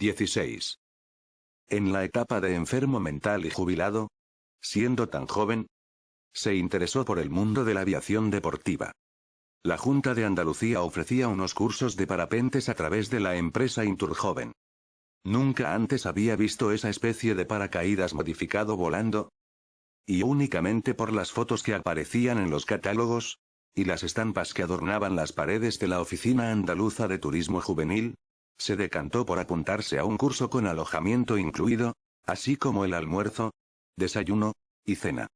16. En la etapa de enfermo mental y jubilado, siendo tan joven, se interesó por el mundo de la aviación deportiva. La Junta de Andalucía ofrecía unos cursos de parapentes a través de la empresa Inturjoven. Nunca antes había visto esa especie de paracaídas modificado volando, y únicamente por las fotos que aparecían en los catálogos, y las estampas que adornaban las paredes de la Oficina Andaluza de Turismo Juvenil, se decantó por apuntarse a un curso con alojamiento incluido, así como el almuerzo, desayuno, y cena.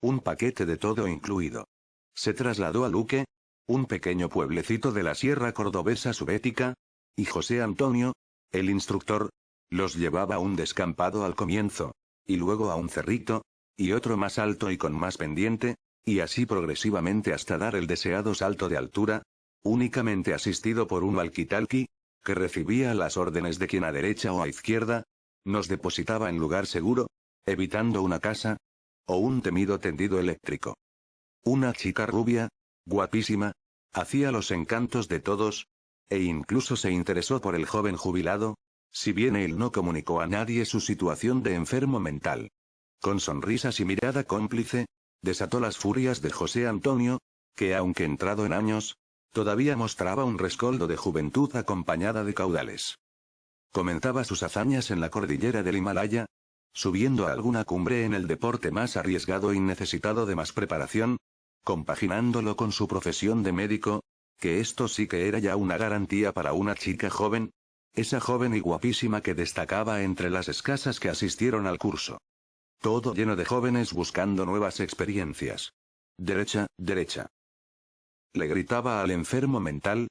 Un paquete de todo incluido. Se trasladó a Luque, un pequeño pueblecito de la sierra cordobesa subética, y José Antonio, el instructor, los llevaba a un descampado al comienzo, y luego a un cerrito, y otro más alto y con más pendiente, y así progresivamente hasta dar el deseado salto de altura, únicamente asistido por un walkie-talkie, que recibía las órdenes de quien a derecha o a izquierda, nos depositaba en lugar seguro, evitando una casa, o un temido tendido eléctrico. Una chica rubia, guapísima, hacía los encantos de todos, e incluso se interesó por el joven jubilado, si bien él no comunicó a nadie su situación de enfermo mental. Con sonrisas y mirada cómplice, desató las furias de José Antonio, que aunque entrado en años, todavía mostraba un rescoldo de juventud acompañada de caudales. Comenzaba sus hazañas en la cordillera del Himalaya, subiendo a alguna cumbre en el deporte más arriesgado y necesitado de más preparación, compaginándolo con su profesión de médico, que esto sí que era ya una garantía para una chica joven, esa joven y guapísima que destacaba entre las escasas que asistieron al curso. Todo lleno de jóvenes buscando nuevas experiencias. Derecha, derecha. Le gritaba al enfermo mental,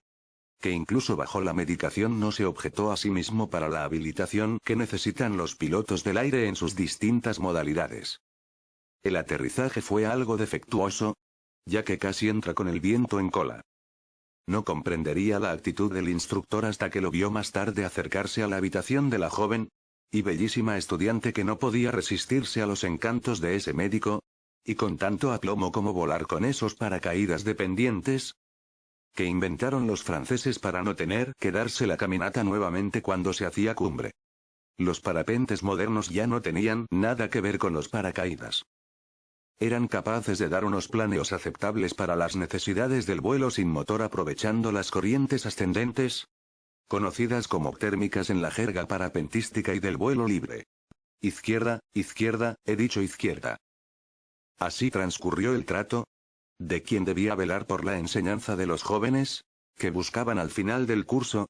que incluso bajo la medicación no se objetó a sí mismo para la habilitación que necesitan los pilotos del aire en sus distintas modalidades. El aterrizaje fue algo defectuoso, ya que casi entra con el viento en cola. No comprendería la actitud del instructor hasta que lo vio más tarde acercarse a la habitación de la joven y bellísima estudiante que no podía resistirse a los encantos de ese médico, y con tanto aplomo como volar con esos paracaídas dependientes, que inventaron los franceses para no tener que darse la caminata nuevamente cuando se hacía cumbre. Los parapentes modernos ya no tenían nada que ver con los paracaídas. Eran capaces de dar unos planeos aceptables para las necesidades del vuelo sin motor aprovechando las corrientes ascendentes, conocidas como térmicas en la jerga parapentística y del vuelo libre. Izquierda, izquierda, he dicho izquierda. Así transcurrió el trato, de quien debía velar por la enseñanza de los jóvenes, que buscaban al final del curso,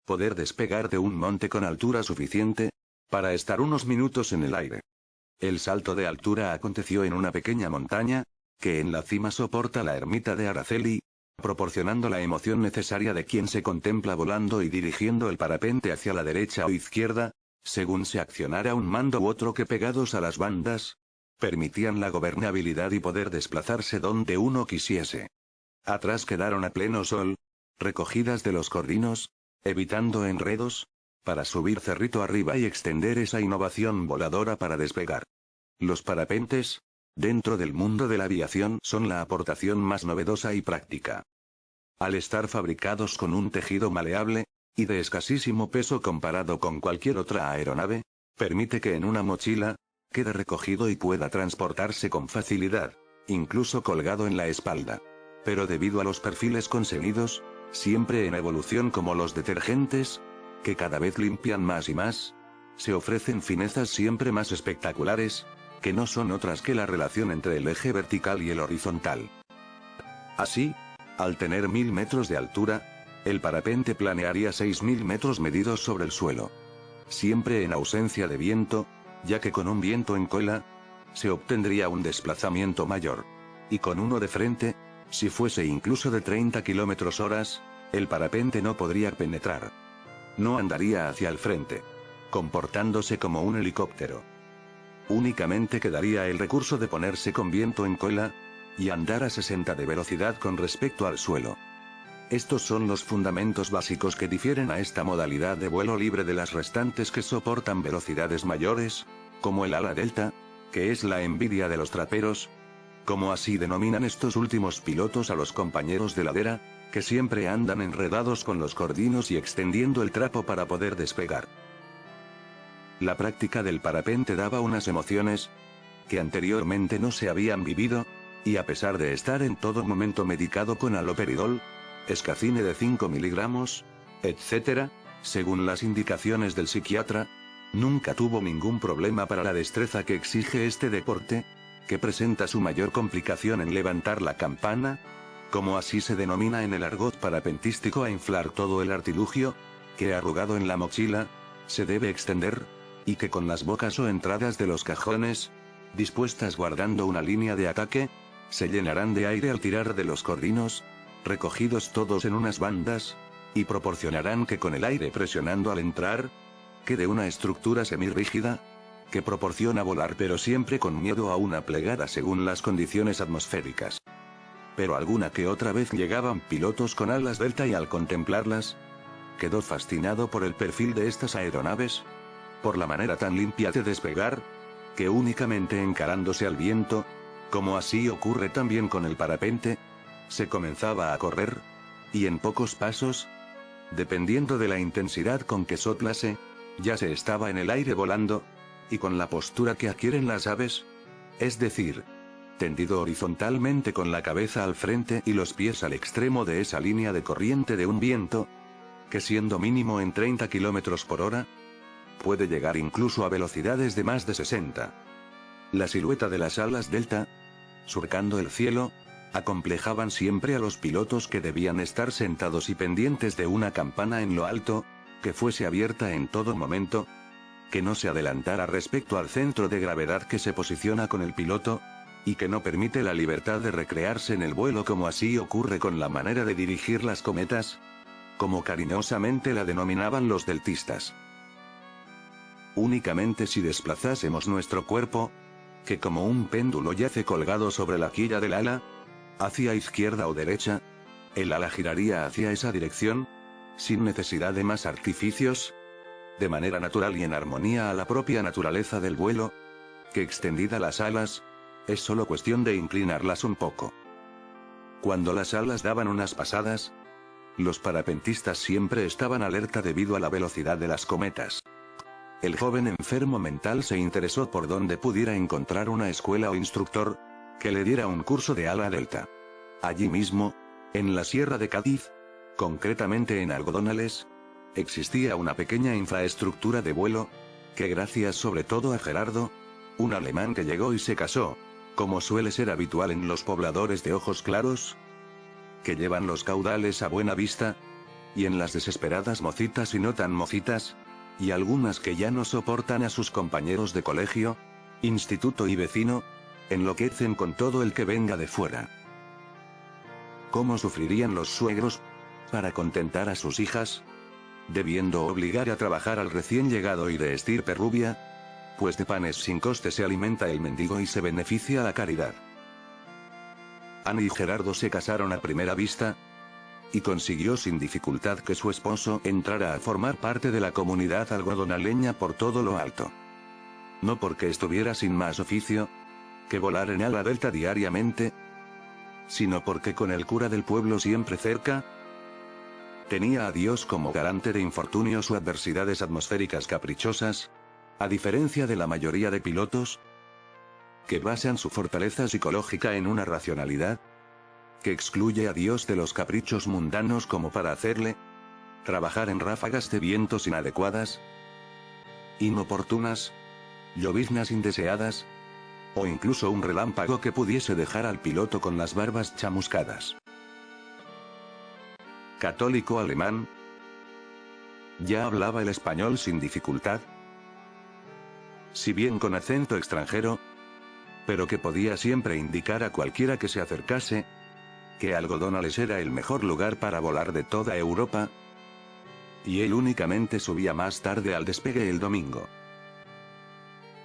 poder despegar de un monte con altura suficiente, para estar unos minutos en el aire. El salto de altura aconteció en una pequeña montaña, que en la cima soporta la ermita de Araceli, proporcionando la emoción necesaria de quien se contempla volando y dirigiendo el parapente hacia la derecha o izquierda, según se accionara un mando u otro que pegados a las bandas, permitían la gobernabilidad y poder desplazarse donde uno quisiese. Atrás quedaron a pleno sol, recogidas de los cordinos, evitando enredos, para subir cerrito arriba y extender esa innovación voladora para despegar. Los parapentes, dentro del mundo de la aviación, son la aportación más novedosa y práctica. Al estar fabricados con un tejido maleable, y de escasísimo peso comparado con cualquier otra aeronave, permite que en una mochila, quede recogido y pueda transportarse con facilidad, incluso colgado en la espalda. Pero debido a los perfiles conseguidos, siempre en evolución como los detergentes, que cada vez limpian más y más, se ofrecen finezas siempre más espectaculares, que no son otras que la relación entre el eje vertical y el horizontal. Así, al tener 1000 metros de altura, el parapente planearía 6000 metros medidos sobre el suelo. Siempre en ausencia de viento, ya que con un viento en cola, se obtendría un desplazamiento mayor. Y con uno de frente, si fuese incluso de 30 km/h, el parapente no podría penetrar. No andaría hacia el frente, comportándose como un helicóptero. Únicamente quedaría el recurso de ponerse con viento en cola, y andar a 60 de velocidad con respecto al suelo. Estos son los fundamentos básicos que difieren a esta modalidad de vuelo libre de las restantes que soportan velocidades mayores, como el ala delta, que es la envidia de los traperos, como así denominan estos últimos pilotos a los compañeros de ladera, que siempre andan enredados con los cordinos y extendiendo el trapo para poder despegar. La práctica del parapente daba unas emociones que anteriormente no se habían vivido, y a pesar de estar en todo momento medicado con haloperidol, escacine de 5 miligramos, etc., según las indicaciones del psiquiatra, nunca tuvo ningún problema para la destreza que exige este deporte, que presenta su mayor complicación en levantar la campana, como así se denomina en el argot parapentístico a inflar todo el artilugio, que arrugado en la mochila, se debe extender, y que con las bocas o entradas de los cajones, dispuestas guardando una línea de ataque, se llenarán de aire al tirar de los cordinos, recogidos todos en unas bandas, y proporcionarán que con el aire presionando al entrar, quede una estructura semirrígida, que proporciona volar pero siempre con miedo a una plegada según las condiciones atmosféricas. Pero alguna que otra vez llegaban pilotos con alas delta y al contemplarlas, quedó fascinado por el perfil de estas aeronaves, por la manera tan limpia de despegar, que únicamente encarándose al viento, como así ocurre también con el parapente, se comenzaba a correr, y en pocos pasos, dependiendo de la intensidad con que soplase, ya se estaba en el aire volando, y con la postura que adquieren las aves, es decir, tendido horizontalmente con la cabeza al frente y los pies al extremo de esa línea de corriente de un viento, que siendo mínimo en 30 km por hora, puede llegar incluso a velocidades de más de 60. La silueta de las alas delta, surcando el cielo, acomplejaban siempre a los pilotos que debían estar sentados y pendientes de una campana en lo alto, que fuese abierta en todo momento, que no se adelantara respecto al centro de gravedad que se posiciona con el piloto, y que no permite la libertad de recrearse en el vuelo como así ocurre con la manera de dirigir las cometas, como cariñosamente la denominaban los deltistas. Únicamente si desplazásemos nuestro cuerpo, que como un péndulo yace colgado sobre la quilla del ala, hacia izquierda o derecha, el ala giraría hacia esa dirección, sin necesidad de más artificios, de manera natural y en armonía a la propia naturaleza del vuelo, que extendida las alas, es solo cuestión de inclinarlas un poco. Cuando las alas daban unas pasadas, los parapentistas siempre estaban alerta debido a la velocidad de las cometas. El joven enfermo mental se interesó por donde pudiera encontrar una escuela o instructor, que le diera un curso de ala delta. Allí mismo, en la Sierra de Cádiz, concretamente en Algodonales, existía una pequeña infraestructura de vuelo, que gracias sobre todo a Gerardo, un alemán que llegó y se casó, como suele ser habitual en los pobladores de ojos claros, que llevan los caudales a buena vista, y en las desesperadas mocitas y no tan mocitas, y algunas que ya no soportan a sus compañeros de colegio, instituto y vecino, enloquecen con todo el que venga de fuera. ¿Cómo sufrirían los suegros para contentar a sus hijas? Debiendo obligar a trabajar al recién llegado y de estirpe rubia, pues de panes sin coste se alimenta el mendigo y se beneficia la caridad. Ana y Gerardo se casaron a primera vista, y consiguió sin dificultad que su esposo entrara a formar parte de la comunidad algodonaleña por todo lo alto. No porque estuviera sin más oficio que volar en ala delta diariamente, sino porque con el cura del pueblo siempre cerca, tenía a Dios como garante de infortunios o adversidades atmosféricas caprichosas, a diferencia de la mayoría de pilotos, que basan su fortaleza psicológica en una racionalidad, que excluye a Dios de los caprichos mundanos como para hacerle trabajar en ráfagas de vientos inadecuadas, inoportunas, lloviznas indeseadas, o incluso un relámpago que pudiese dejar al piloto con las barbas chamuscadas. Católico alemán, ya hablaba el español sin dificultad, si bien con acento extranjero, pero que podía siempre indicar a cualquiera que se acercase, que Algodonales era el mejor lugar para volar de toda Europa, y él únicamente subía más tarde al despegue el domingo.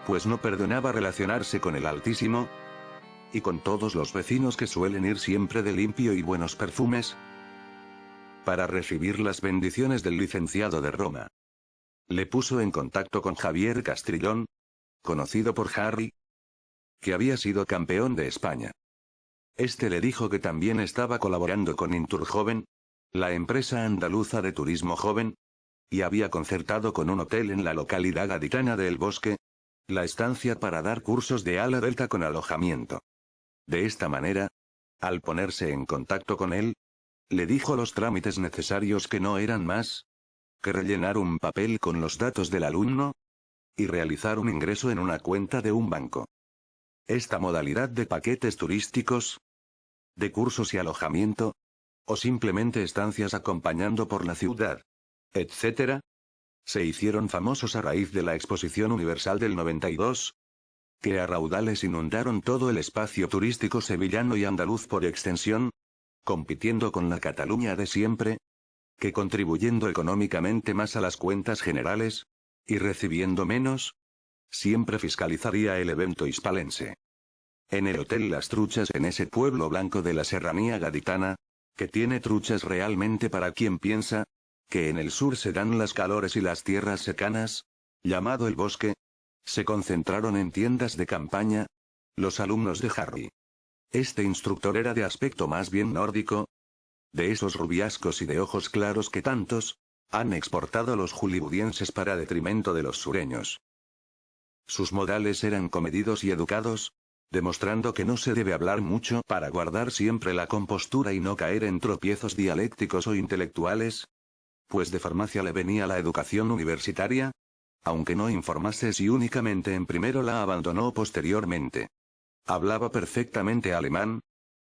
Pues no perdonaba relacionarse con el Altísimo, y con todos los vecinos que suelen ir siempre de limpio y buenos perfumes, para recibir las bendiciones del licenciado de Roma. Le puso en contacto con Javier Castrillón, conocido por Harry, que había sido campeón de España. Este le dijo que también estaba colaborando con Inturjoven, la empresa andaluza de turismo joven, y había concertado con un hotel en la localidad gaditana de El Bosque la estancia para dar cursos de ala delta con alojamiento. De esta manera, al ponerse en contacto con él, le dijo los trámites necesarios, que no eran más que rellenar un papel con los datos del alumno y realizar un ingreso en una cuenta de un banco. Esta modalidad de paquetes turísticos, de cursos y alojamiento, o simplemente estancias acompañando por la ciudad, etc., se hicieron famosos a raíz de la Exposición Universal del 92, que a raudales inundaron todo el espacio turístico sevillano y andaluz por extensión, compitiendo con la Cataluña de siempre, que contribuyendo económicamente más a las cuentas generales, y recibiendo menos, siempre fiscalizaría el evento hispalense. En el Hotel Las Truchas, en ese pueblo blanco de la serranía gaditana, que tiene truchas realmente para quien piensa que en el sur se dan las calores y las tierras secanas, llamado El Bosque, se concentraron en tiendas de campaña los alumnos de Harry. Este instructor era de aspecto más bien nórdico, de esos rubiascos y de ojos claros que tantos han exportado los hollywoodenses para detrimento de los sureños. Sus modales eran comedidos y educados, demostrando que no se debe hablar mucho para guardar siempre la compostura y no caer en tropiezos dialécticos o intelectuales, pues de farmacia le venía la educación universitaria, aunque no informase si únicamente en primero la abandonó posteriormente. Hablaba perfectamente alemán,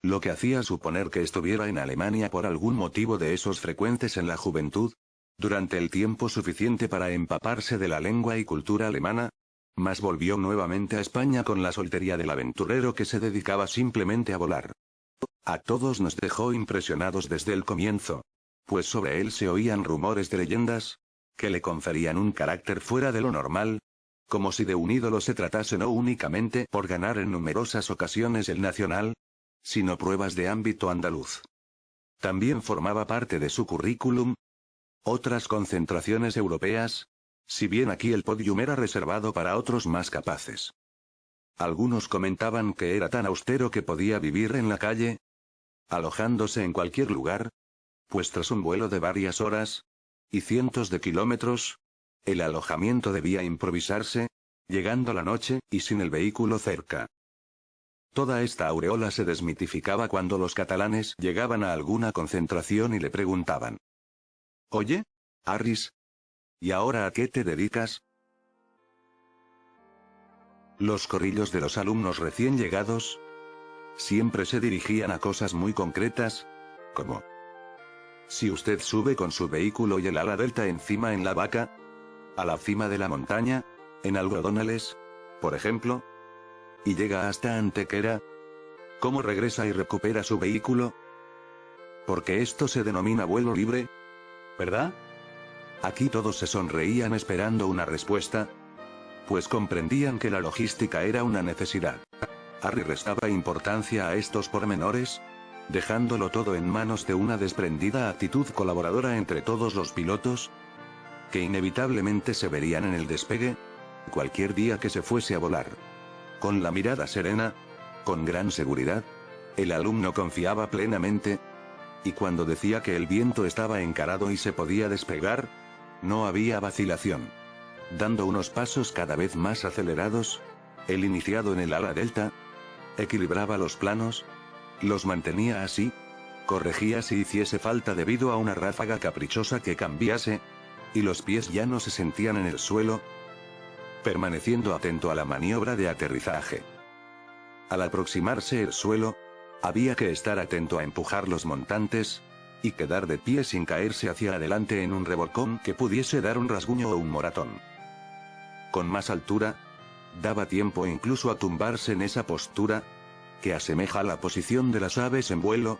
lo que hacía suponer que estuviera en Alemania por algún motivo de esos frecuentes en la juventud, durante el tiempo suficiente para empaparse de la lengua y cultura alemana, mas volvió nuevamente a España con la soltería del aventurero que se dedicaba simplemente a volar. A todos nos dejó impresionados desde el comienzo, pues sobre él se oían rumores de leyendas, que le conferían un carácter fuera de lo normal, como si de un ídolo se tratase no únicamente por ganar en numerosas ocasiones el nacional, sino pruebas de ámbito andaluz. También formaba parte de su currículum otras concentraciones europeas, si bien aquí el podium era reservado para otros más capaces. Algunos comentaban que era tan austero que podía vivir en la calle, alojándose en cualquier lugar, pues tras un vuelo de varias horas y cientos de kilómetros, el alojamiento debía improvisarse, llegando la noche y sin el vehículo cerca. Toda esta aureola se desmitificaba cuando los catalanes llegaban a alguna concentración y le preguntaban: «Oye, Harris, ¿y ahora a qué te dedicas?». Los corrillos de los alumnos recién llegados siempre se dirigían a cosas muy concretas, como: «Si usted sube con su vehículo y el ala delta encima en la vaca, a la cima de la montaña, en algodonales, por ejemplo, y llega hasta Antequera, ¿cómo regresa y recupera su vehículo? Porque esto se denomina vuelo libre, ¿verdad?». Aquí todos se sonreían esperando una respuesta, pues comprendían que la logística era una necesidad. Harry restaba importancia a estos pormenores, dejándolo todo en manos de una desprendida actitud colaboradora entre todos los pilotos, que inevitablemente se verían en el despegue, cualquier día que se fuese a volar. Con la mirada serena, con gran seguridad, el alumno confiaba plenamente, y cuando decía que el viento estaba encarado y se podía despegar, no había vacilación. Dando unos pasos cada vez más acelerados, el iniciado en el ala delta equilibraba los planos, los mantenía así, corregía si hiciese falta debido a una ráfaga caprichosa que cambiase, y los pies ya no se sentían en el suelo, permaneciendo atento a la maniobra de aterrizaje. Al aproximarse el suelo, había que estar atento a empujar los montantes, y quedar de pie sin caerse hacia adelante en un revolcón que pudiese dar un rasguño o un moratón. Con más altura, daba tiempo incluso a tumbarse en esa postura, que asemeja la posición de las aves en vuelo,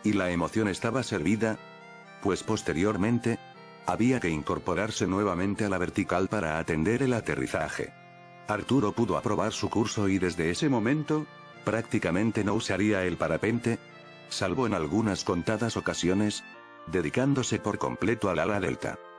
y la emoción estaba servida, pues posteriormente, había que incorporarse nuevamente a la vertical para atender el aterrizaje. Arturo pudo aprobar su curso y desde ese momento, prácticamente no usaría el parapente, salvo en algunas contadas ocasiones, dedicándose por completo al ala delta.